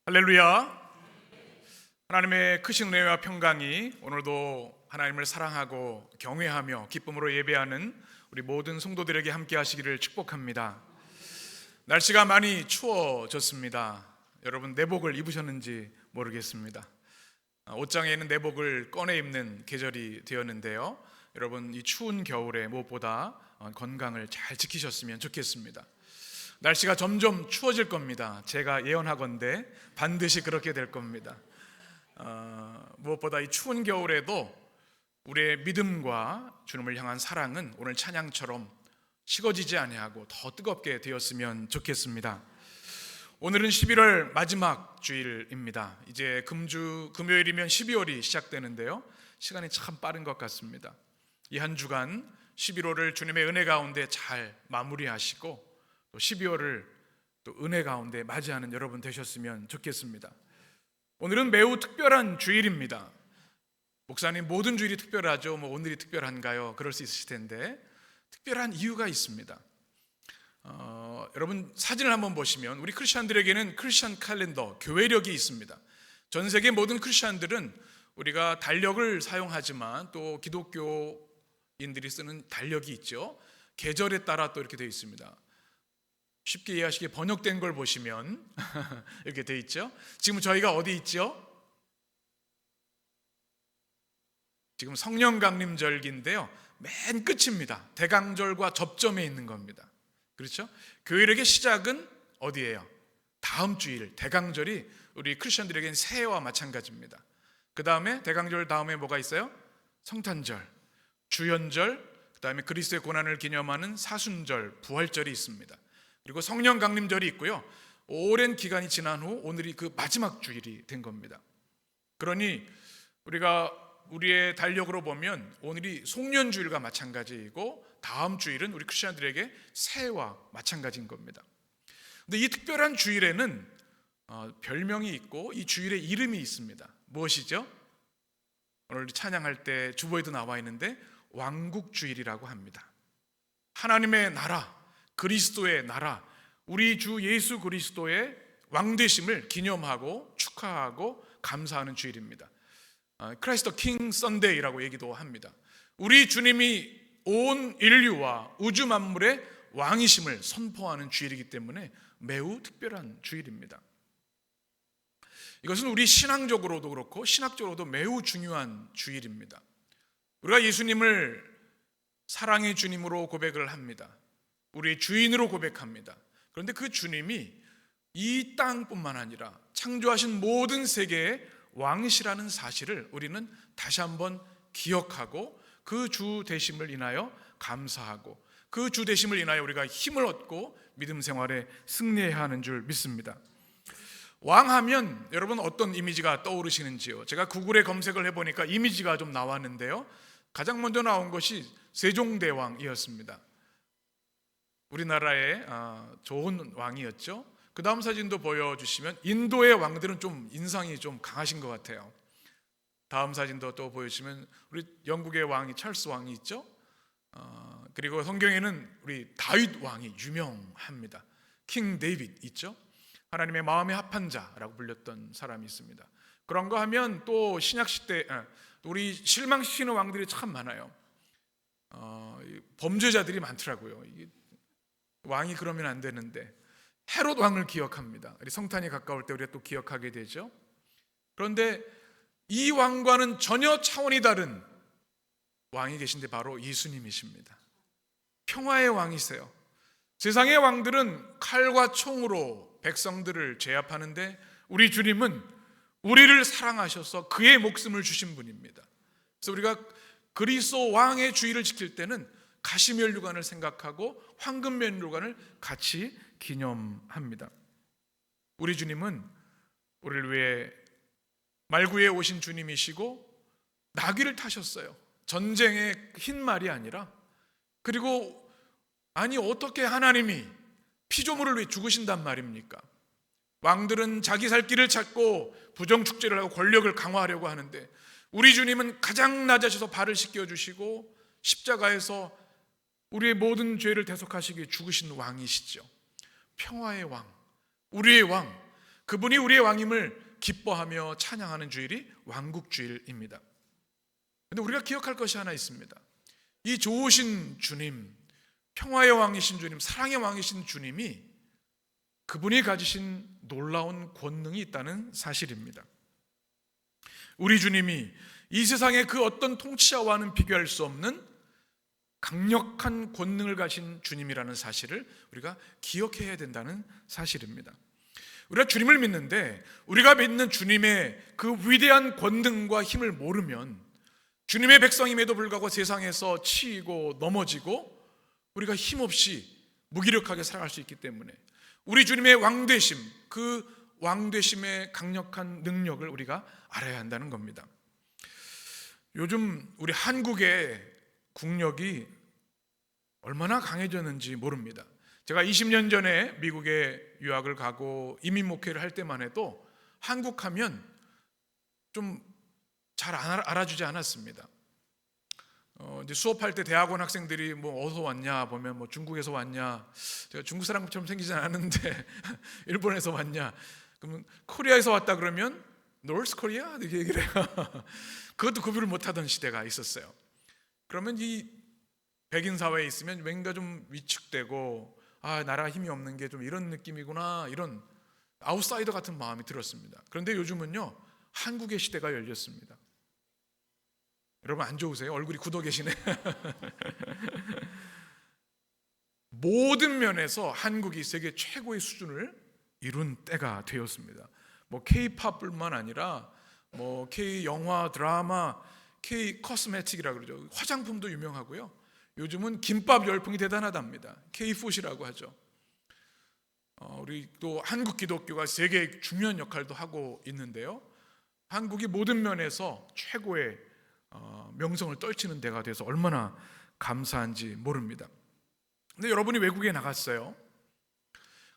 할렐루야. 하나님의 크신 은혜와 평강이 오늘도 하나님을 사랑하고 경외하며 기쁨으로 예배하는 우리 모든 성도들에게 함께 하시기를 축복합니다. 날씨가 많이 추워졌습니다. 여러분 내복을 입으셨는지 모르겠습니다. 옷장에 있는 내복을 꺼내 입는 계절이 되었는데요. 여러분 이 추운 겨울에 무엇보다 건강을 잘 지키셨으면 좋겠습니다. 날씨가 점점 추워질 겁니다. 제가 예언하건대 반드시 그렇게 될 겁니다. 무엇보다 이 추운 겨울에도 우리의 믿음과 주님을 향한 사랑은 오늘 찬양처럼 식어지지 아니하고 더 뜨겁게 되었으면 좋겠습니다. 오늘은 11월 마지막 주일입니다. 이제 금요일이면 12월이 시작되는데요. 시간이 참 빠른 것 같습니다. 이 한 주간 11월을 주님의 은혜 가운데 잘 마무리하시고 또 12월을 또 은혜 가운데 맞이하는 여러분 되셨으면 좋겠습니다. 오늘은 매우 특별한 주일입니다. 목사님 모든 주일이 특별하죠. 오늘이 특별한가요? 그럴 수 있으실 텐데 특별한 이유가 있습니다. 여러분 사진을 한번 보시면 우리 크리스천들에게는 크리스천 칼렌더, 교회력이 있습니다. 전 세계 모든 크리스천들은 우리가 달력을 사용하지만 또 기독교인들이 쓰는 달력이 있죠. 계절에 따라 또 이렇게 되어 있습니다. 쉽게 이해하시기에 번역된 걸 보시면 이렇게 되어 있죠. 지금 저희가 어디 있죠? 지금 성령강림절기인데요. 맨 끝입니다. 대강절과 접점에 있는 겁니다. 그렇죠? 교회력의 시작은 어디예요? 다음 주일 대강절이 우리 크리스천들에게는 새해와 마찬가지입니다. 그 다음에 대강절 다음에 뭐가 있어요? 성탄절, 주연절, 그 다음에 그리스도의 고난을 기념하는 사순절, 부활절이 있습니다. 그리고 성령 강림절이 있고요. 오랜 기간이 지난 후 오늘이 그 마지막 주일이 된 겁니다. 그러니 우리가 우리의 달력으로 보면 오늘이 송년주일과 마찬가지이고 다음 주일은 우리 크리스천들에게 새해와 마찬가지인 겁니다. 근데 이 특별한 주일에는 별명이 있고 이 주일의 이름이 있습니다. 무엇이죠? 오늘 찬양할 때 주보에도 나와 있는데 왕국주일이라고 합니다. 하나님의 나라, 그리스도의 나라, 우리 주 예수 그리스도의 왕되심을 기념하고 축하하고 감사하는 주일입니다. 크라이스트 킹 선데이라고 얘기도 합니다. 우리 주님이 온 인류와 우주 만물의 왕이심을 선포하는 주일이기 때문에 매우 특별한 주일입니다. 이것은 우리 신앙적으로도 그렇고 신학적으로도 매우 중요한 주일입니다. 우리가 예수님을 사랑의 주님으로 고백을 합니다. 우리의 주인으로 고백합니다. 그런데 그 주님이 이 땅뿐만 아니라 창조하신 모든 세계의 왕이시라는 사실을 우리는 다시 한번 기억하고 그 주 되심을 인하여 감사하고 그 주 되심을 인하여 우리가 힘을 얻고 믿음 생활에 승리해야 하는 줄 믿습니다. 왕하면 여러분 어떤 이미지가 떠오르시는지요? 제가 구글에 검색을 해보니까 이미지가 좀 나왔는데요. 가장 먼저 나온 것이 세종대왕이었습니다. 우리나라의 좋은 왕이었죠. 그 다음 사진도 보여주시면 인도의 왕들은 좀 인상이 좀 강하신 것 같아요. 다음 사진도 또 보여주시면 우리 영국의 왕이 찰스 왕이 있죠. 그리고 성경에는 우리 다윗 왕이 유명합니다. 킹 데이빗 있죠. 하나님의 마음에 합한 자라고 불렸던 사람이 있습니다. 그런가 하면 또 신약 시대 우리 실망시키는 왕들이 참 많아요. 범죄자들이 많더라고요. 왕이 그러면 안 되는데 헤롯 왕을 기억합니다. 우리 성탄이 가까울 때 우리가 또 기억하게 되죠. 그런데 이 왕과는 전혀 차원이 다른 왕이 계신데 바로 예수님이십니다. 평화의 왕이세요. 세상의 왕들은 칼과 총으로 백성들을 제압하는데 우리 주님은 우리를 사랑하셔서 그의 목숨을 주신 분입니다. 그래서 우리가 그리스도 왕의 주의를 지킬 때는 가시면류관을 생각하고 황금면류관을 같이 기념합니다. 우리 주님은 우리를 위해 말구에 오신 주님이시고 나귀를 타셨어요. 전쟁의 흰 말이 아니라. 그리고 아니 어떻게 하나님이 피조물을 위해 죽으신단 말입니까? 왕들은 자기 살 길을 찾고 부정축제를 하고 권력을 강화하려고 하는데 우리 주님은 가장 낮아셔서 발을 씻겨주시고 십자가에서 우리의 모든 죄를 대속하시기 위해 죽으신 왕이시죠. 평화의 왕, 우리의 왕, 그분이 우리의 왕임을 기뻐하며 찬양하는 주일이 왕국주일입니다. 그런데 우리가 기억할 것이 하나 있습니다. 이 좋으신 주님, 평화의 왕이신 주님, 사랑의 왕이신 주님이 그분이 가지신 놀라운 권능이 있다는 사실입니다. 우리 주님이 이 세상의 그 어떤 통치자와는 비교할 수 없는 강력한 권능을 가진 주님이라는 사실을 우리가 기억해야 된다는 사실입니다. 우리가 주님을 믿는데 우리가 믿는 주님의 그 위대한 권능과 힘을 모르면 주님의 백성임에도 불구하고 세상에서 치이고 넘어지고 우리가 힘없이 무기력하게 살아갈 수 있기 때문에 우리 주님의 왕되심, 그 왕되심의 강력한 능력을 우리가 알아야 한다는 겁니다. 요즘 우리 한국의 국력이 얼마나 강해졌는지 모릅니다. 제가 20년 전에 미국에 유학을 가고 이민 목회를 할 때만 해도 한국 하면 좀 잘 알아주지 않았습니다. 이제 수업할 때 대학원 학생들이 뭐 어디서 왔냐 보면 뭐 중국에서 왔냐, 제가 중국 사람처럼 생기지 않았는데 일본에서 왔냐, 그러면 코리아에서 왔다 그러면 노스 코리아 이렇게 얘기를 해요. 그것도 구별을 못하던 시대가 있었어요. 그러면 이 백인 사회에 있으면 왠가 좀 위축되고 나라 힘이 없는 게 좀 이런 느낌이구나, 이런 아웃사이더 같은 마음이 들었습니다. 그런데 요즘은요 한국의 시대가 열렸습니다. 여러분 안 좋으세요? 얼굴이 굳어 계시네. 모든 면에서 한국이 세계 최고의 수준을 이룬 때가 되었습니다. 뭐 K-팝뿐만 아니라 뭐 K 영화, 드라마, K 코스메틱이라고 그러죠. 화장품도 유명하고요. 요즘은 김밥 열풍이 대단하답니다. K-푸드라고 하죠. 우리 또 한국 기독교가 세계의 중요한 역할도 하고 있는데요. 한국이 모든 면에서 최고의 명성을 떨치는 데가 돼서 얼마나 감사한지 모릅니다. 근데 여러분이 외국에 나갔어요.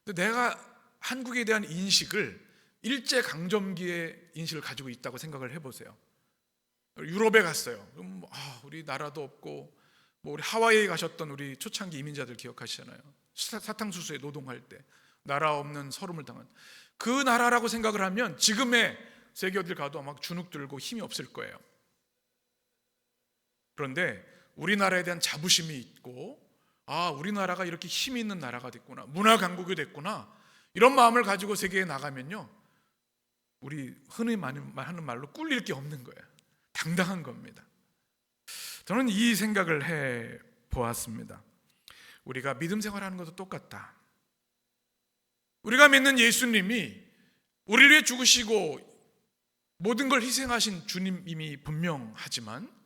근데 내가 한국에 대한 인식을 일제 강점기의 인식을 가지고 있다고 생각을 해보세요. 유럽에 갔어요. 그럼 우리 나라도 없고 뭐 우리 하와이에 가셨던 우리 초창기 이민자들 기억하시잖아요. 사탕수수에 노동할 때 나라 없는 서름을 당한 그 나라라고 생각을 하면 지금의 세계 어딜 가도 막 주눅 들고 힘이 없을 거예요. 그런데 우리나라에 대한 자부심이 있고 우리나라가 이렇게 힘이 있는 나라가 됐구나, 문화 강국이 됐구나, 이런 마음을 가지고 세계에 나가면요 우리 흔히 하는 말로 꿀릴 게 없는 거예요. 당당한 겁니다. 저는 이 생각을 해 보았습니다. 우리가 믿음 생활하는 것도 똑같다. 우리가 믿는 예수님이 우리를 위해 죽으시고 모든 걸 희생하신 주님임이 분명하지만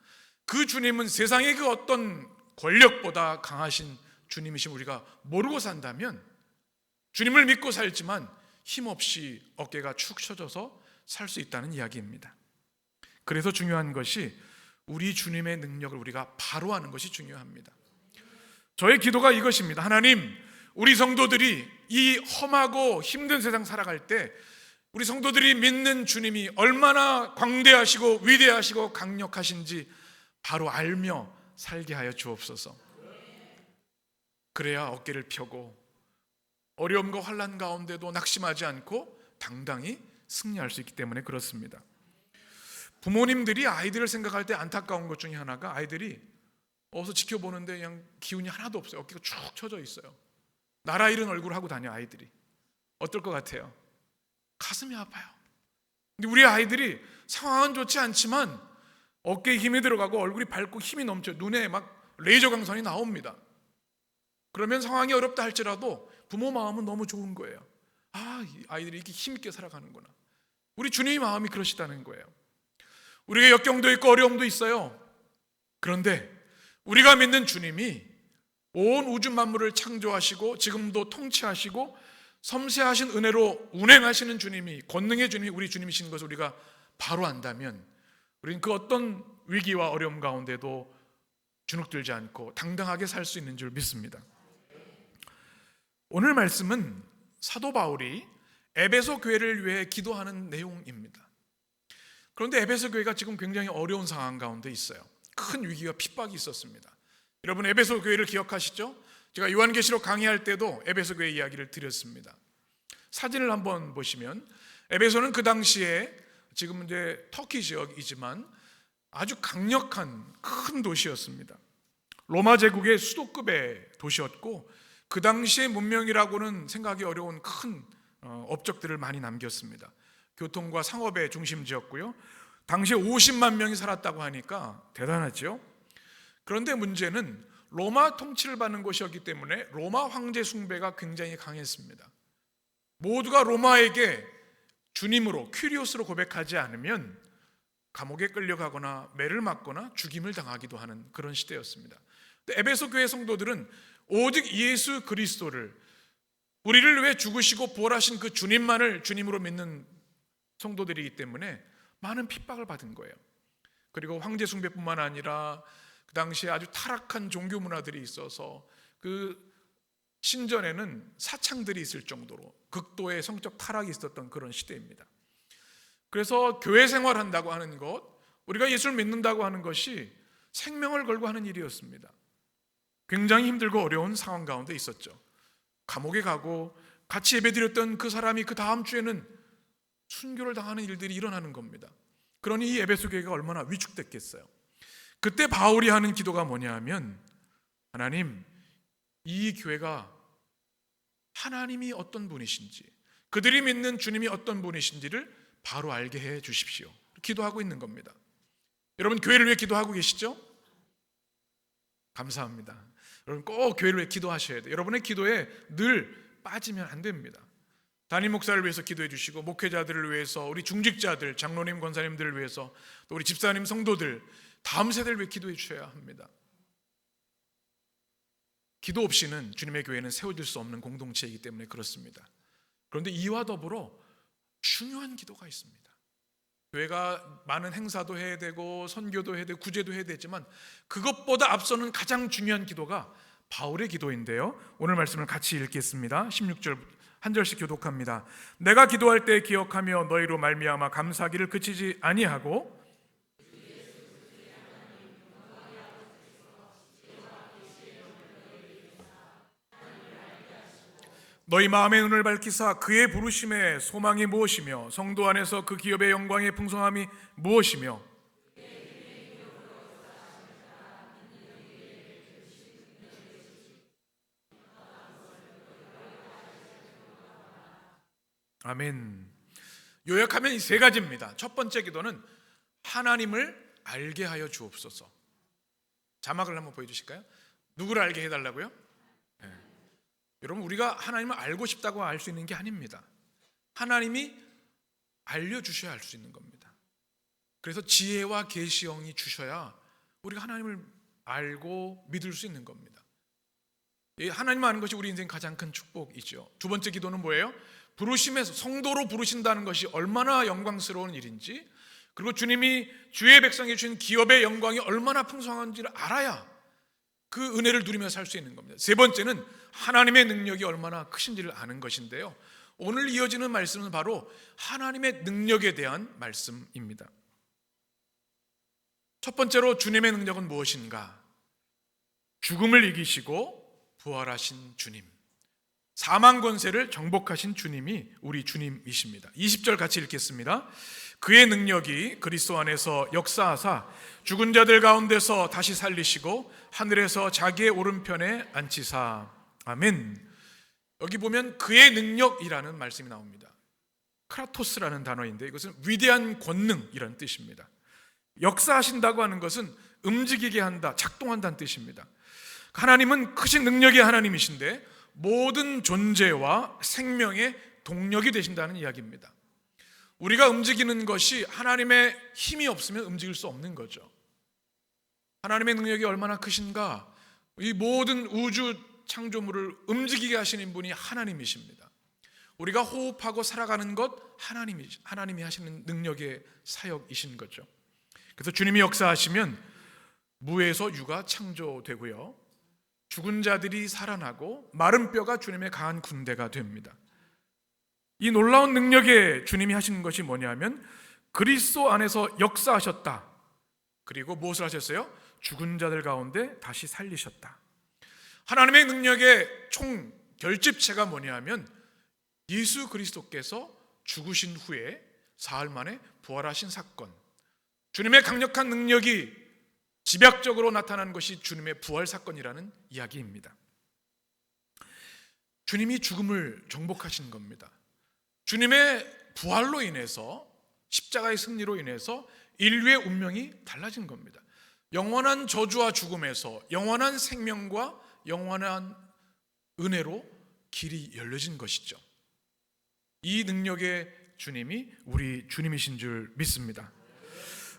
그 주님은 세상의 그 어떤 권력보다 강하신 주님이심 우리가 모르고 산다면 주님을 믿고 살지만 힘없이 어깨가 축 처져서 살 수 있다는 이야기입니다. 그래서 중요한 것이 우리 주님의 능력을 우리가 바로 아는 것이 중요합니다. 저의 기도가 이것입니다. 하나님, 우리 성도들이 이 험하고 힘든 세상 살아갈 때 우리 성도들이 믿는 주님이 얼마나 광대하시고 위대하시고 강력하신지 바로 알며 살게 하여 주옵소서. 그래야 어깨를 펴고 어려움과 환난 가운데도 낙심하지 않고 당당히 승리할 수 있기 때문에 그렇습니다. 부모님들이 아이들을 생각할 때 안타까운 것 중에 하나가 아이들이 어서 지켜보는데 그냥 기운이 하나도 없어요. 어깨가 축 처져 있어요. 나라 잃은 얼굴을 하고 다녀 아이들이. 어떨 것 같아요? 가슴이 아파요. 근데 우리 아이들이 상황은 좋지 않지만 어깨에 힘이 들어가고 얼굴이 밝고 힘이 넘쳐 눈에 막 레이저 광선이 나옵니다. 그러면 상황이 어렵다 할지라도 부모 마음은 너무 좋은 거예요. 이 아이들이 이렇게 힘있게 살아가는구나. 우리 주님의 마음이 그러시다는 거예요. 우리가 역경도 있고 어려움도 있어요. 그런데 우리가 믿는 주님이 온 우주 만물을 창조하시고 지금도 통치하시고 섬세하신 은혜로 운행하시는 주님이, 권능의 주님이 우리 주님이신 것을 우리가 바로 안다면 우리는 그 어떤 위기와 어려움 가운데도 주눅들지 않고 당당하게 살 수 있는 줄 믿습니다. 오늘 말씀은 사도 바울이 에베소 교회를 위해 기도하는 내용입니다. 그런데 에베소 교회가 지금 굉장히 어려운 상황 가운데 있어요. 큰 위기와 핍박이 있었습니다. 여러분 에베소 교회를 기억하시죠? 제가 요한계시록 강의할 때도 에베소 교회 이야기를 드렸습니다. 사진을 한번 보시면 에베소는 그 당시에 지금 이제 터키 지역이지만 아주 강력한 큰 도시였습니다. 로마 제국의 수도급의 도시였고 그 당시의 문명이라고는 생각하기 어려운 큰 업적들을 많이 남겼습니다. 교통과 상업의 중심지였고요. 당시에 50만 명이 살았다고 하니까 대단하죠. 그런데 문제는 로마 통치를 받는 곳이었기 때문에 로마 황제 숭배가 굉장히 강했습니다. 모두가 로마에게 주님으로 퀴리오스로 고백하지 않으면 감옥에 끌려가거나 매를 맞거나 죽임을 당하기도 하는 그런 시대였습니다. 에베소 교회 성도들은 오직 예수 그리스도를, 우리를 위해 죽으시고 부활하신 그 주님만을 주님으로 믿는 성도들이기 때문에 많은 핍박을 받은 거예요. 그리고 황제 숭배뿐만 아니라 그 당시에 아주 타락한 종교 문화들이 있어서 그 신전에는 사창들이 있을 정도로 극도의 성적 타락이 있었던 그런 시대입니다. 그래서 교회 생활한다고 하는 것, 우리가 예수를 믿는다고 하는 것이 생명을 걸고 하는 일이었습니다. 굉장히 힘들고 어려운 상황 가운데 있었죠. 감옥에 가고 같이 예배드렸던 그 사람이 그 다음 주에는 순교를 당하는 일들이 일어나는 겁니다. 그러니 이 에베소 교회가 얼마나 위축됐겠어요. 그때 바울이 하는 기도가 뭐냐 하면, 하나님, 이 교회가 하나님이 어떤 분이신지, 그들이 믿는 주님이 어떤 분이신지를 바로 알게 해 주십시오. 기도하고 있는 겁니다. 여러분, 교회를 위해 기도하고 계시죠? 감사합니다. 여러분, 꼭 교회를 위해 기도하셔야 돼요. 여러분의 기도에 늘 빠지면 안 됩니다. 담임 목사를 위해서 기도해 주시고, 목회자들을 위해서, 우리 중직자들, 장로님, 권사님들을 위해서, 또 우리 집사님, 성도들, 다음 세대를 위해 기도해 주셔야 합니다. 기도 없이는 주님의 교회는 세워질 수 없는 공동체이기 때문에 그렇습니다. 그런데 이와 더불어 중요한 기도가 있습니다. 교회가 많은 행사도 해야 되고 선교도 해야 되고 구제도 해야 되지만 그것보다 앞서는 가장 중요한 기도가 바울의 기도인데요, 오늘 말씀을 같이 읽겠습니다. 16절 한 절씩 교독합니다. 내가 기도할 때 기억하며 너희로 말미암아 감사하기를 그치지 아니하고 너희 마음의 눈을 밝히사 그의 부르심의 소망이 무엇이며 성도 안에서 그 기업의 영광의 풍성함이 무엇이며 아멘. 요약하면 이 세 가지입니다. 첫 번째 기도는 하나님을 알게 하여 주옵소서. 자막을 한번 보여주실까요? 누구를 알게 해달라고요? 네. 여러분, 우리가 하나님을 알고 싶다고 알 수 있는 게 아닙니다. 하나님이 알려주셔야 알 수 있는 겁니다. 그래서 지혜와 계시형이 주셔야 우리가 하나님을 알고 믿을 수 있는 겁니다. 하나님 아는 것이 우리 인생 가장 큰 축복이죠. 두 번째 기도는 뭐예요? 부르심에서 성도로 부르신다는 것이 얼마나 영광스러운 일인지, 그리고 주님이 주의 백성에게 주신 기업의 영광이 얼마나 풍성한지를 알아야 그 은혜를 누리며 살 수 있는 겁니다. 세 번째는 하나님의 능력이 얼마나 크신지를 아는 것인데요, 오늘 이어지는 말씀은 바로 하나님의 능력에 대한 말씀입니다. 첫 번째로 주님의 능력은 무엇인가? 죽음을 이기시고 부활하신 주님, 사망 권세를 정복하신 주님이 우리 주님이십니다. 20절 같이 읽겠습니다. 그의 능력이 그리스도 안에서 역사하사 죽은 자들 가운데서 다시 살리시고 하늘에서 자기의 오른편에 앉히사. 아멘. 여기 보면 그의 능력이라는 말씀이 나옵니다. 크라토스라는 단어인데 이것은 위대한 권능이라는 뜻입니다. 역사하신다고 하는 것은 움직이게 한다, 작동한다는 뜻입니다. 하나님은 크신 능력의 하나님이신데 모든 존재와 생명의 동력이 되신다는 이야기입니다. 우리가 움직이는 것이 하나님의 힘이 없으면 움직일 수 없는 거죠. 하나님의 능력이 얼마나 크신가? 이 모든 우주 창조물을 움직이게 하시는 분이 하나님이십니다. 우리가 호흡하고 살아가는 것 하나님이 하시는 능력의 사역이신 거죠. 그래서 주님이 역사하시면 무에서 유가 창조되고요, 죽은 자들이 살아나고 마른 뼈가 주님의 강한 군대가 됩니다. 이 놀라운 능력에 주님이 하시는 것이 뭐냐면 그리스도 안에서 역사하셨다. 그리고 무엇을 하셨어요? 죽은 자들 가운데 다시 살리셨다. 하나님의 능력의 총 결집체가 뭐냐면 예수 그리스도께서 죽으신 후에 사흘 만에 부활하신 사건, 주님의 강력한 능력이 집약적으로 나타난 것이 주님의 부활 사건이라는 이야기입니다. 주님이 죽음을 정복하신 겁니다. 주님의 부활로 인해서, 십자가의 승리로 인해서 인류의 운명이 달라진 겁니다. 영원한 저주와 죽음에서 영원한 생명과 영원한 은혜로 길이 열려진 것이죠. 이 능력의 주님이 우리 주님이신 줄 믿습니다.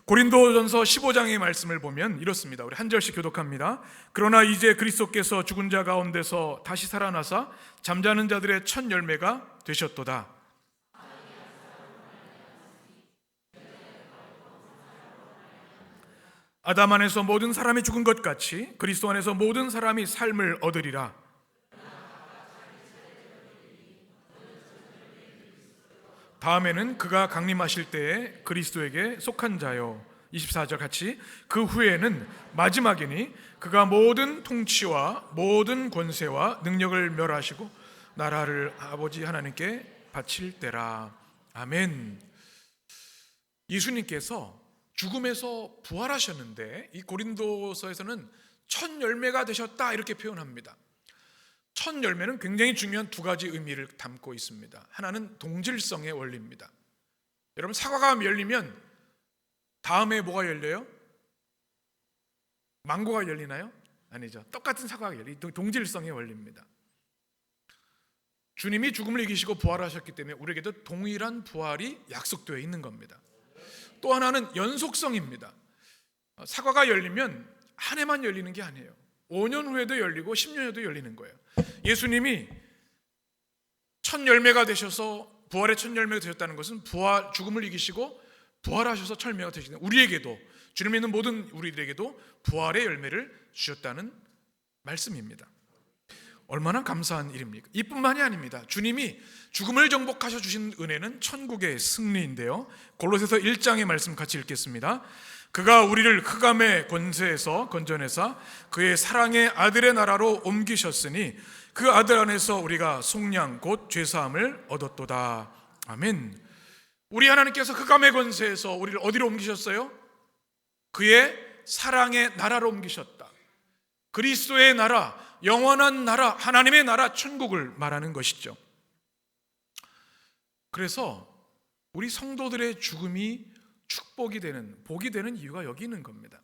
고린도전서 15장의 말씀을 보면 이렇습니다. 우리 한 절씩 교독합니다. 그러나 이제 그리스도께서 죽은 자 가운데서 다시 살아나사 잠자는 자들의 첫 열매가 되셨도다. 아담 안에서 모든 사람이 죽은 것 같이 그리스도 안에서 모든 사람이 삶을 얻으리라. 다음에는 그가 강림하실 때에 그리스도에게 속한 자요. 24절 같이 그 후에는 마지막이니 그가 모든 통치와 모든 권세와 능력을 멸하시고 나라를 아버지 하나님께 바칠 때라. 아멘. 예수님께서 죽음에서 부활하셨는데 이 고린도서에서는 첫 열매가 되셨다 이렇게 표현합니다. 첫 열매는 굉장히 중요한 두 가지 의미를 담고 있습니다. 하나는 동질성의 원리입니다. 여러분, 사과가 열리면 다음에 뭐가 열려요? 망고가 열리나요? 아니죠. 똑같은 사과가 열리. 동질성의 원리입니다. 주님이 죽음을 이기시고 부활하셨기 때문에 우리에게도 동일한 부활이 약속되어 있는 겁니다. 또 하나는 연속성입니다. 사과가 열리면 한 해만 열리는 게 아니에요. 5년 후에도 열리고 10년 후에도 열리는 거예요. 예수님이 첫 열매가 되셔서 부활의 첫 열매가 되셨다는 것은 죽음을 이기시고 부활하셔서 첫 열매가 되시는 우리에게도, 주님이 있는 모든 우리들에게도 부활의 열매를 주셨다는 말씀입니다. 얼마나 감사한 일입니까? 이뿐만이 아닙니다. 주님이 죽음을 정복하셔 주신 은혜는 천국의 승리인데요. 골로새서 1장의 말씀 같이 읽겠습니다. 그가 우리를 흑암의 권세에서 건져내사 그의 사랑의 아들의 나라로 옮기셨으니 그 아들 안에서 우리가 속량 곧 죄사함을 얻었도다. 아멘. 우리 하나님께서 흑암의 권세에서 우리를 어디로 옮기셨어요? 그의 사랑의 나라로 옮기셨다. 그리스도의 나라, 영원한 나라, 하나님의 나라, 천국을 말하는 것이죠. 그래서 우리 성도들의 죽음이 축복이 되는, 복이 되는 이유가 여기 있는 겁니다.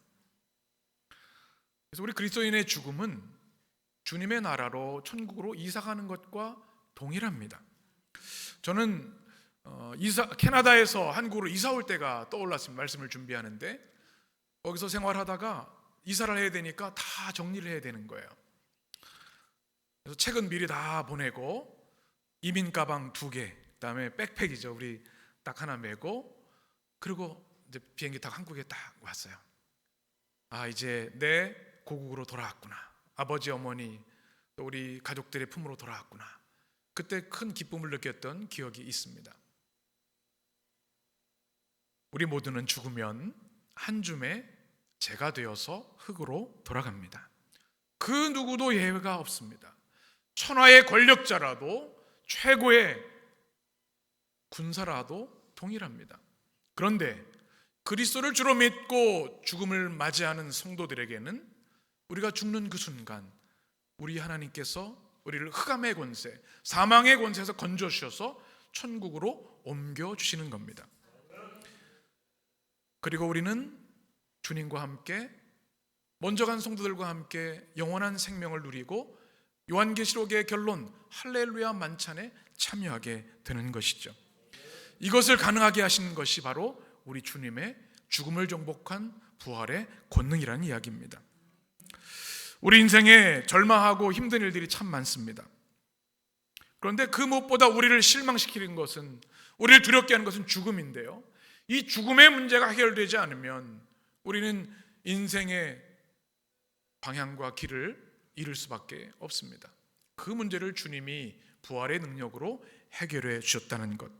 그래서 우리 그리스도인의 죽음은 주님의 나라로, 천국으로 이사가는 것과 동일합니다. 저는 캐나다에서 한국으로 이사 올 때가 떠올랐습니다. 말씀을 준비하는데 거기서 생활하다가 이사를 해야 되니까 다 정리를 해야 되는 거예요. 그래서 책은 미리 다 보내고 이민 가방 2개, 그다음에 백팩이죠. 우리 딱 하나 메고, 그리고 이제 비행기 타고 한국에 딱 왔어요. 아, 이제 내 고국으로 돌아왔구나. 아버지, 어머니, 또 우리 가족들의 품으로 돌아왔구나. 그때 큰 기쁨을 느꼈던 기억이 있습니다. 우리 모두는 죽으면 한 줌의 재가 되어서 흙으로 돌아갑니다. 그 누구도 예외가 없습니다. 천하의 권력자라도, 최고의 군사라도 동일합니다. 그런데 그리스도를 주로 믿고 죽음을 맞이하는 성도들에게는 우리가 죽는 그 순간 우리 하나님께서 우리를 흑암의 권세, 사망의 권세에서 건져주셔서 천국으로 옮겨주시는 겁니다. 그리고 우리는 주님과 함께, 먼저 간 성도들과 함께 영원한 생명을 누리고 요한계시록의 결론 할렐루야 만찬에 참여하게 되는 것이죠. 이것을 가능하게 하신 것이 바로 우리 주님의 죽음을 정복한 부활의 권능이라는 이야기입니다. 우리 인생에 절망하고 힘든 일들이 참 많습니다. 그런데 그 무엇보다 우리를 실망시키는 것은, 우리를 두렵게 하는 것은 죽음인데요, 이 죽음의 문제가 해결되지 않으면 우리는 인생의 방향과 길을 잃을 수밖에 없습니다. 그 문제를 주님이 부활의 능력으로 해결해 주셨다는 것,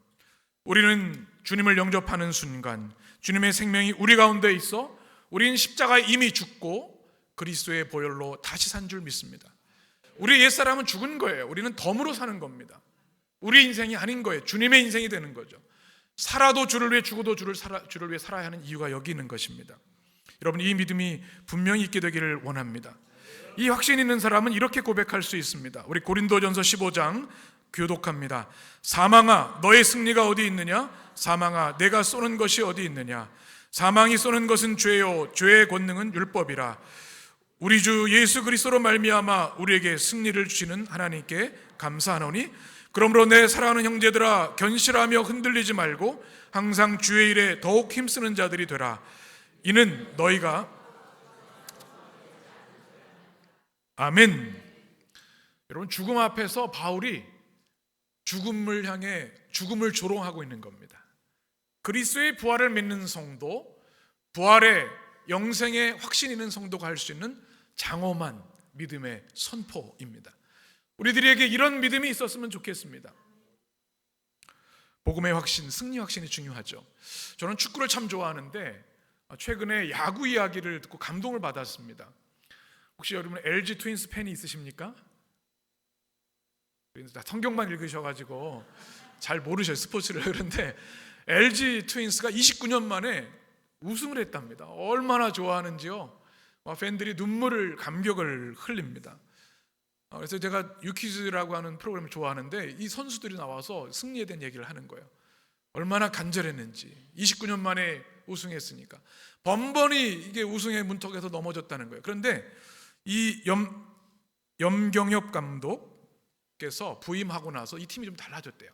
우리는 주님을 영접하는 순간 주님의 생명이 우리 가운데 있어 우리는 십자가에 이미 죽고 그리스도의 보혈로 다시 산 줄 믿습니다. 우리 옛사람은 죽은 거예요. 우리는 덤으로 사는 겁니다. 우리 인생이 아닌 거예요. 주님의 인생이 되는 거죠. 살아도 주를 위해, 죽어도 주를 위해 살아야 하는 이유가 여기 있는 것입니다. 여러분, 이 믿음이 분명히 있게 되기를 원합니다. 이 확신 있는 사람은 이렇게 고백할 수 있습니다. 우리 고린도전서 15장 교독합니다. 사망아, 너의 승리가 어디 있느냐? 사망아, 내가 쏘는 것이 어디 있느냐? 사망이 쏘는 것은 죄요, 죄의 권능은 율법이라. 우리 주 예수 그리스도로 말미암아 우리에게 승리를 주시는 하나님께 감사하노니, 그러므로 내 사랑하는 형제들아, 견실하며 흔들리지 말고 항상 주의 일에 더욱 힘쓰는 자들이 되라. 이는 너희가, 아멘. 여러분, 죽음 앞에서 바울이 죽음을 향해 죽음을 조롱하고 있는 겁니다. 그리스도의 부활을 믿는 성도, 부활의 영생의 확신 있는 성도가 할 수 있는 장엄한 믿음의 선포입니다. 우리들에게 이런 믿음이 있었으면 좋겠습니다. 복음의 확신, 승리 확신이 중요하죠. 저는 축구를 참 좋아하는데 최근에 야구 이야기를 듣고 감동을 받았습니다. 혹시 여러분 LG 트윈스 팬이 있으십니까? 성경만 읽으셔가지고 잘 모르셔요, 스포츠를. 그런데 LG 트윈스가 29년 만에 우승을 했답니다. 얼마나 좋아하는지요. 팬들이 눈물을, 감격을 흘립니다. 그래서 제가 유퀴즈라고 하는 프로그램을 좋아하는데 이 선수들이 나와서 승리에 대한 얘기를 하는 거예요. 얼마나 간절했는지. 29년 만에 우승했으니까 번번이 이게 우승의 문턱에서 넘어졌다는 거예요. 그런데 이 염경엽 감독께서 부임하고 나서 이 팀이 좀 달라졌대요.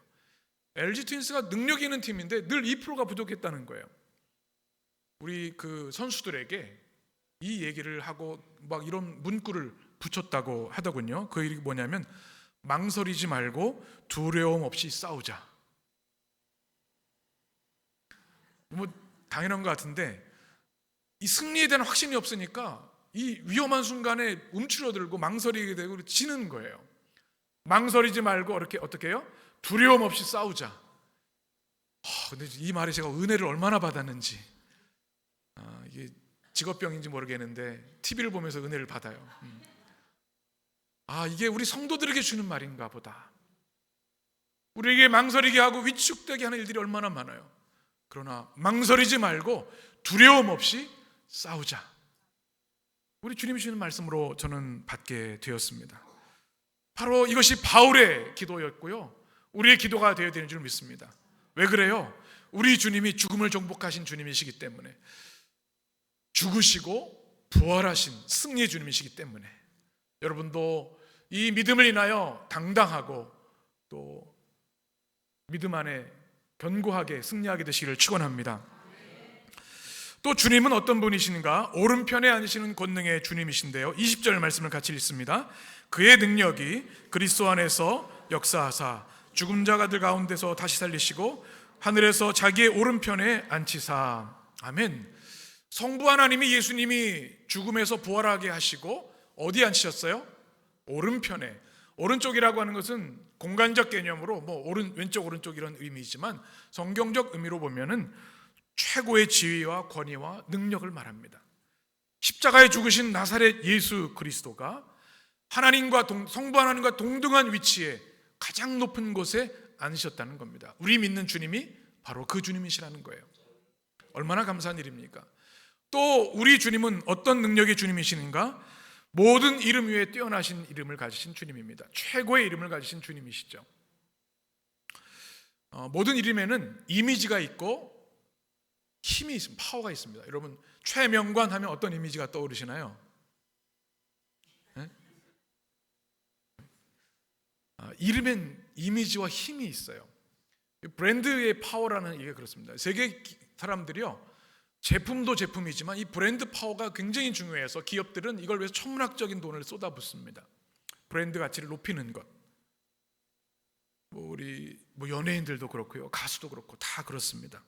LG 트윈스가 능력 있는 팀인데 늘 2%가 부족했다는 거예요. 우리 그 선수들에게 이 얘기를 하고 막 이런 문구를 붙였다고 하더군요. 그 일이 뭐냐면, 망설이지 말고 두려움 없이 싸우자. 뭐 당연한 것 같은데 이 승리에 대한 확신이 없으니까 이 위험한 순간에 움츠러들고 망설이게 되고 지는 거예요. 망설이지 말고 이렇게 어떻게 해요? 두려움 없이 싸우자. 근데 이 말에 제가 은혜를 얼마나 받았는지. 이게 직업병인지 모르겠는데 TV를 보면서 은혜를 받아요. 이게 우리 성도들에게 주는 말인가 보다. 우리에게 망설이게 하고 위축되게 하는 일들이 얼마나 많아요. 그러나 망설이지 말고 두려움 없이 싸우자. 우리 주님이 주시는 말씀으로 저는 받게 되었습니다. 바로 이것이 바울의 기도였고요, 우리의 기도가 되어야 되는 줄 믿습니다. 왜 그래요? 우리 주님이 죽음을 정복하신 주님이시기 때문에, 죽으시고 부활하신 승리의 주님이시기 때문에 여러분도 이 믿음을 인하여 당당하고 또 믿음 안에 견고하게 승리하게 되시기를 축원합니다. 또 주님은 어떤 분이신가? 오른편에 앉으시는 권능의 주님이신데요, 20절 말씀을 같이 읽습니다. 그의 능력이 그리스도 안에서 역사하사 죽은 자들 가운데서 다시 살리시고 하늘에서 자기의 오른편에 앉히사. 아멘. 성부 하나님이, 예수님이 죽음에서 부활하게 하시고 어디에 앉히셨어요? 오른편에. 오른쪽이라고 하는 것은 공간적 개념으로 왼쪽 오른쪽 이런 의미이지만 성경적 의미로 보면은 최고의 지위와 권위와 능력을 말합니다. 십자가에 죽으신 나사렛 예수 그리스도가 하나님과 성부 하나님과 동등한 위치에 가장 높은 곳에 앉으셨다는 겁니다. 우리 믿는 주님이 바로 그 주님이시라는 거예요. 얼마나 감사한 일입니까? 또 우리 주님은 어떤 능력의 주님이시는가? 모든 이름 위에 뛰어나신 이름을 가지신 주님입니다. 최고의 이름을 가지신 주님이시죠. 모든 이름에는 이미지가 있고 힘이 있습니다. 파워가 있습니다. 여러분, 최명관 하면 어떤 이미지가 떠오르시나요? 네? 이름엔 이미지와 힘이 있어요. 브랜드의 파워라는 이게 그렇습니다. 세계 사람들이요, 제품도 제품이지만 이 브랜드 파워가 굉장히 중요해서 기업들은 이걸 위해서 천문학적인 돈을 쏟아붓습니다. 브랜드 가치를 높이는 것. 우리 연예인들도 그렇고요, 가수도 그렇고 다 그렇습니다.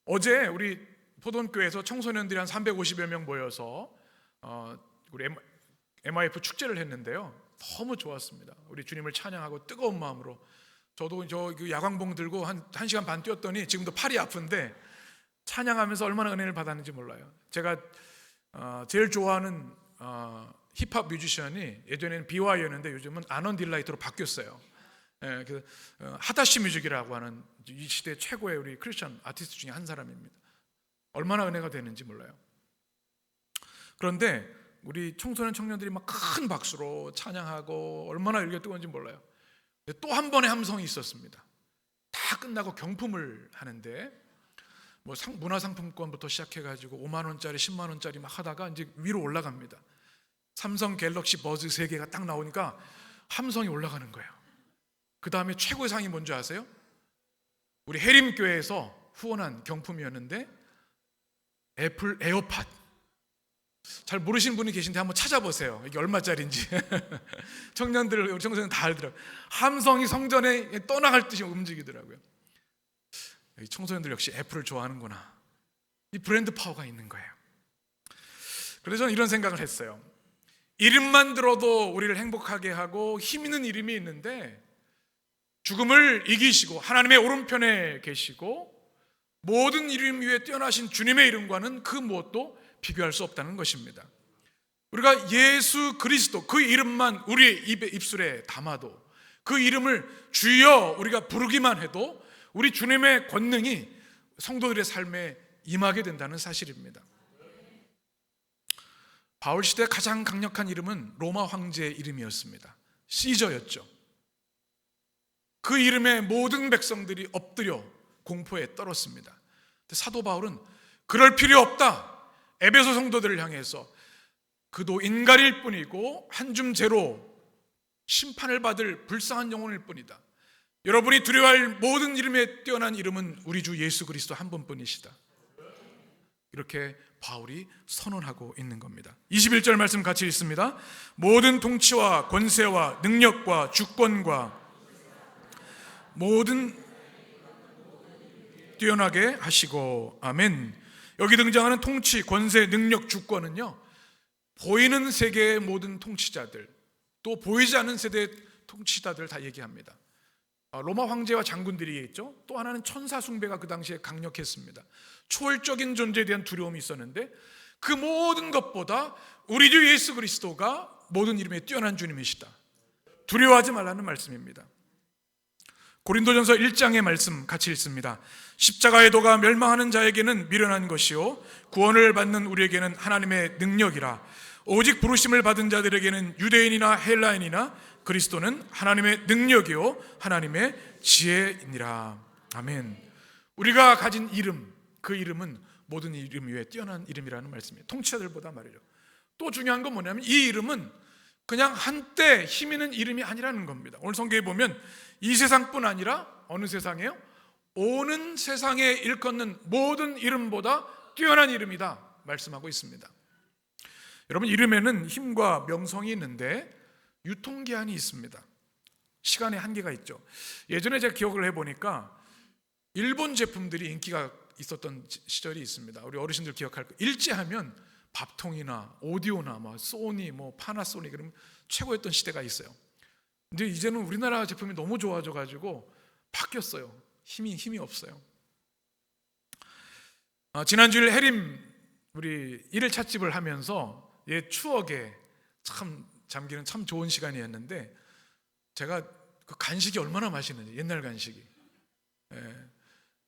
어제 우리 포돈교회에서 청소년들이 한 350여 명 모여서 우리 MIF 축제를 했는데요, 너무 좋았습니다. 우리 주님을 찬양하고 뜨거운 마음으로. 저도 야광봉 들고 한 1시간 반 뛰었더니 지금도 팔이 아픈데 찬양하면서 얼마나 은혜를 받았는지 몰라요. 제가 제일 좋아하는 힙합 뮤지션이 예전에는 BY였는데 요즘은 아넌 딜라이트로 바뀌었어요. 예, 하다시 뮤직이라고 하는 이 시대 최고의 우리 크리스천 아티스트 중에 한 사람입니다. 얼마나 은혜가 되는지 몰라요. 그런데 우리 청소년 청년들이 막 큰 박수로 찬양하고 얼마나 열기가 뜨거운지 몰라요. 또 한 번의 함성이 있었습니다. 다 끝나고 경품을 하는데 뭐 문화상품권부터 시작해가지고 5만 원짜리 10만 원짜리 막 하다가 이제 위로 올라갑니다. 삼성 갤럭시 버즈 3개가 딱 나오니까 함성이 올라가는 거예요. 그 다음에 최고의 상이 뭔지 아세요? 우리 해림교회에서 후원한 경품이었는데 애플 에어팟. 잘 모르시는 분이 계신데 한번 찾아보세요. 이게 얼마짜리인지. 청년들, 우리 청소년 다 알더라고요. 함성이 성전에 떠나갈 듯이 움직이더라고요. 이 청소년들 역시 애플을 좋아하는구나. 이 브랜드 파워가 있는 거예요. 그래서 저는 이런 생각을 했어요. 이름만 들어도 우리를 행복하게 하고 힘 있는 이름이 있는데 죽음을 이기시고 하나님의 오른편에 계시고 모든 이름 위에 뛰어나신 주님의 이름과는 그 무엇도 비교할 수 없다는 것입니다. 우리가 예수 그리스도 그 이름만 우리의 입술에 담아도 그 이름을 주여 우리가 부르기만 해도 우리 주님의 권능이 성도들의 삶에 임하게 된다는 사실입니다. 바울 시대 가장 강력한 이름은 로마 황제의 이름이었습니다. 시저였죠. 그 이름에 모든 백성들이 엎드려 공포에 떨었습니다. 사도 바울은 그럴 필요 없다. 에베소 성도들을 향해서 그도 인간일 뿐이고 한 줌 재로 심판을 받을 불쌍한 영혼일 뿐이다. 여러분이 두려워할 모든 이름에 뛰어난 이름은 우리 주 예수 그리스도 한 분뿐이시다. 이렇게 바울이 선언하고 있는 겁니다. 21절 말씀 같이 읽습니다. 모든 통치와 권세와 능력과 주권과 모든 뛰어나게 하시고 아멘. 여기 등장하는 통치, 권세, 능력, 주권은요 보이는 세계의 모든 통치자들 또 보이지 않는 세대의 통치자들 다 얘기합니다. 로마 황제와 장군들이 있죠. 또 하나는 천사 숭배가 그 당시에 강력했습니다. 초월적인 존재에 대한 두려움이 있었는데 그 모든 것보다 우리 주 예수 그리스도가 모든 이름에 뛰어난 주님이시다. 두려워하지 말라는 말씀입니다. 고린도전서 1장의 말씀 같이 읽습니다. 십자가의 도가 멸망하는 자에게는 미련한 것이요 구원을 받는 우리에게는 하나님의 능력이라. 오직 부르심을 받은 자들에게는 유대인이나 헬라인이나 그리스도는 하나님의 능력이요 하나님의 지혜이니라. 아멘. 우리가 가진 이름, 그 이름은 모든 이름 위에 뛰어난 이름이라는 말씀이에요. 통치자들보다 말이죠. 또 중요한 건 뭐냐면 이 이름은 그냥 한때 힘 있는 이름이 아니라는 겁니다. 오늘 성경에 보면 이 세상뿐 아니라 어느 세상이에요? 오는 세상에 일컫는 모든 이름보다 뛰어난 이름이다 말씀하고 있습니다. 여러분, 이름에는 힘과 명성이 있는데 유통기한이 있습니다. 시간의 한계가 있죠. 예전에 제가 기억을 해보니까 일본 제품들이 인기가 있었던 시절이 있습니다. 우리 어르신들 기억할 거예요. 일제하면 밥통이나 오디오나 소니, 파나소닉 그러면 최고였던 시대가 있어요. 근데 이제는 우리나라 제품이 너무 좋아져가지고 바뀌었어요. 힘이 없어요. 지난주일 해림 우리 일일 찻집을 하면서 옛 추억에 참 잠기는 참 좋은 시간이었는데 제가 그 간식이 얼마나 맛있는지 옛날 간식이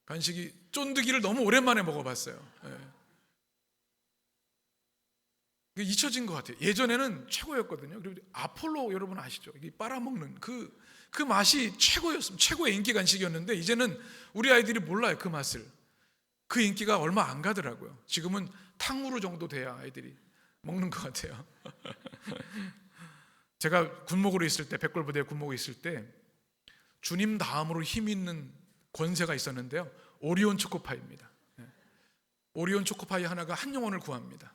간식이 쫀득이를 너무 오랜만에 먹어봤어요. 잊혀진 것 같아요. 예전에는 최고였거든요. 그리고 아폴로 여러분 아시죠? 이게 빨아먹는 그 맛이 최고였습니다. 최고의 인기 간식이었는데 이제는 우리 아이들이 몰라요. 그 맛을. 그 인기가 얼마 안 가더라고요. 지금은 탕후루 정도 돼야 아이들이 먹는 것 같아요. 제가 군목으로 있을 때, 백골부대 군목으로 있을 때 주님 다음으로 힘 있는 권세가 있었는데요. 오리온 초코파이입니다. 오리온 초코파이 하나가 한 영혼을 구합니다.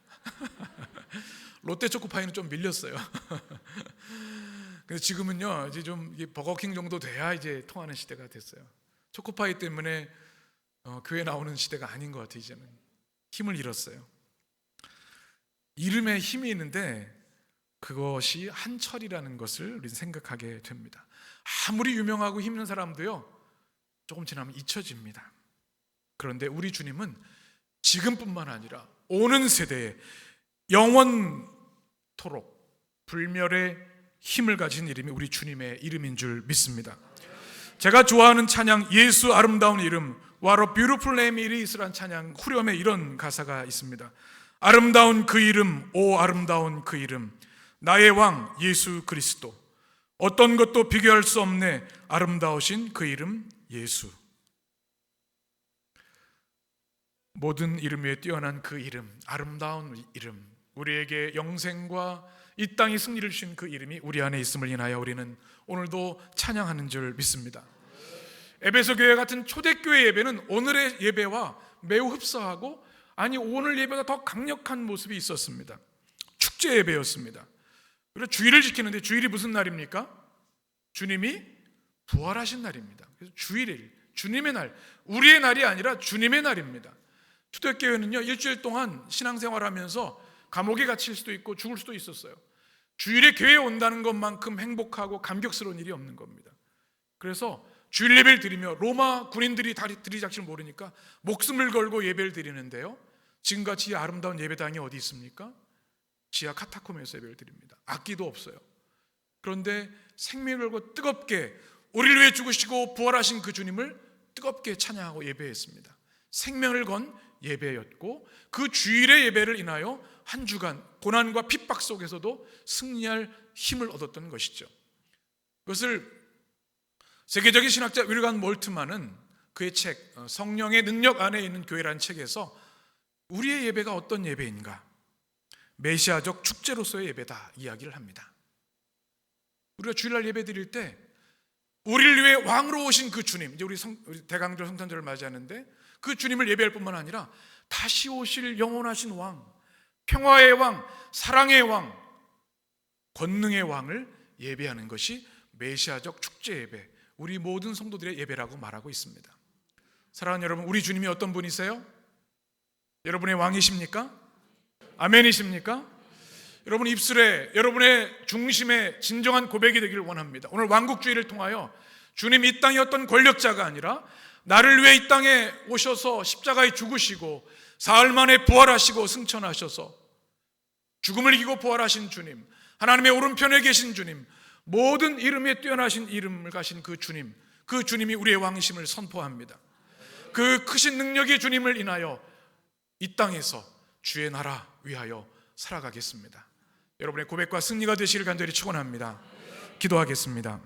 롯데 초코파이는 좀 밀렸어요. 그래서 지금은요, 이제 좀 버거킹 정도 돼야 이제 통하는 시대가 됐어요. 초코파이 때문에 교회 나오는 시대가 아닌 것 같아요. 이제는 힘을 잃었어요. 이름에 힘이 있는데 그것이 한철이라는 것을 우리는 생각하게 됩니다. 아무리 유명하고 힘 있는 사람도요, 조금 지나면 잊혀집니다. 그런데 우리 주님은 지금뿐만 아니라 오는 세대에 영원토록 불멸의 힘을 가진 이름이 우리 주님의 이름인 줄 믿습니다. 제가 좋아하는 찬양 예수 아름다운 이름 What a beautiful name it is라는 찬양 후렴에 이런 가사가 있습니다. 아름다운 그 이름, 오 아름다운 그 이름, 나의 왕 예수 그리스도, 어떤 것도 비교할 수 없네 아름다우신 그 이름 예수. 모든 이름 위에 뛰어난 그 이름, 아름다운 이름, 우리에게 영생과 이 땅이 승리를 주신 그 이름이 우리 안에 있음을 인하여 우리는 오늘도 찬양하는 줄 믿습니다. 에베소 교회 같은 초대교회 예배는 오늘의 예배와 매우 흡사하고, 아니 오늘 예배가 더 강력한 모습이 있었습니다. 축제 예배였습니다. 그리고 주일을 지키는데 주일이 무슨 날입니까? 주님이 부활하신 날입니다. 그래서 주일일, 주님의 날, 우리의 날이 아니라 주님의 날입니다. 초대교회는요 일주일 동안 신앙생활하면서 감옥에 갇힐 수도 있고 죽을 수도 있었어요. 주일에 교회에 온다는 것만큼 행복하고 감격스러운 일이 없는 겁니다. 그래서 주일 예배를 드리며 로마 군인들이 들이닥칠 모르니까 목숨을 걸고 예배를 드리는데요, 지금같이 아름다운 예배당이 어디 있습니까? 지하 카타콤에서 예배를 드립니다. 악기도 없어요. 그런데 생명을 걸고 뜨겁게 우리를 위해 죽으시고 부활하신 그 주님을 뜨겁게 찬양하고 예배했습니다. 생명을 건 예배였고, 그 주일의 예배를 인하여 한 주간 고난과 핍박 속에서도 승리할 힘을 얻었던 것이죠. 그것을 세계적인 신학자 윌리엄 몰트만은 그의 책 성령의 능력 안에 있는 교회라는 책에서 우리의 예배가 어떤 예배인가, 메시아적 축제로서의 예배다 이야기를 합니다. 우리가 주일날 예배 드릴 때 우리를 위해 왕으로 오신 그 주님, 이제 우리 대강절 성탄절을 맞이하는데 그 주님을 예배할 뿐만 아니라 다시 오실 영원하신 왕, 평화의 왕, 사랑의 왕, 권능의 왕을 예배하는 것이 메시아적 축제 예배, 우리 모든 성도들의 예배라고 말하고 있습니다. 사랑하는 여러분, 우리 주님이 어떤 분이세요? 여러분의 왕이십니까? 아멘이십니까? 여러분 입술에, 여러분의 중심에 진정한 고백이 되기를 원합니다. 오늘 왕국주의를 통하여 주님 이 땅의 어떤 권력자가 아니라 나를 위해 이 땅에 오셔서 십자가에 죽으시고 사흘 만에 부활하시고 승천하셔서 죽음을 이기고 부활하신 주님, 하나님의 오른편에 계신 주님, 모든 이름에 뛰어나신 이름을 가신 그 주님, 그 주님이 우리의 왕이심을 선포합니다. 그 크신 능력의 주님을 인하여 이 땅에서 주의 나라 위하여 살아가겠습니다. 여러분의 고백과 승리가 되시길 간절히 축원합니다. 기도하겠습니다.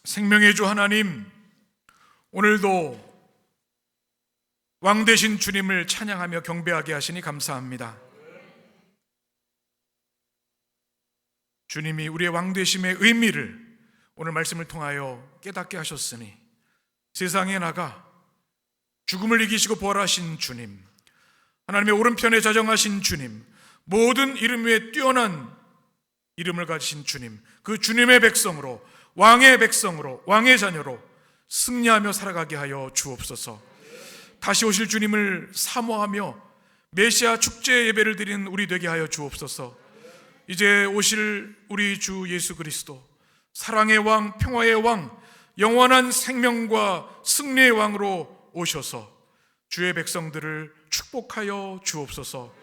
생명의 주 하나님, 오늘도 왕 되신 주님을 찬양하며 경배하게 하시니 감사합니다. 주님이 우리의 왕 되심의 의미를 오늘 말씀을 통하여 깨닫게 하셨으니 세상에 나가 죽음을 이기시고 부활하신 주님, 하나님의 오른편에 자정하신 주님, 모든 이름 위에 뛰어난 이름을 가지신 주님, 그 주님의 백성으로, 왕의 백성으로, 왕의 자녀로 승리하며 살아가게 하여 주옵소서. 다시 오실 주님을 사모하며 메시아 축제 예배를 드리는 우리 되게 하여 주옵소서. 이제 오실 우리 주 예수 그리스도, 사랑의 왕, 평화의 왕, 영원한 생명과 승리의 왕으로 오셔서 주의 백성들을 축복하여 주옵소서.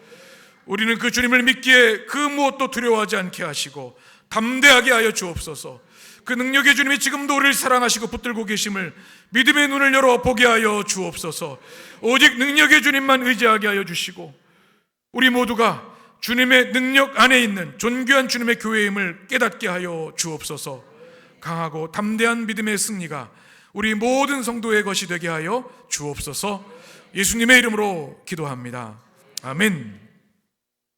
우리는 그 주님을 믿기에 그 무엇도 두려워하지 않게 하시고 담대하게 하여 주옵소서. 그 능력의 주님이 지금도 우리를 사랑하시고 붙들고 계심을 믿음의 눈을 열어 보게 하여 주옵소서. 오직 능력의 주님만 의지하게 하여 주시고 우리 모두가 주님의 능력 안에 있는 존귀한 주님의 교회임을 깨닫게 하여 주옵소서. 강하고 담대한 믿음의 승리가 우리 모든 성도의 것이 되게 하여 주옵소서. 예수님의 이름으로 기도합니다. 아멘.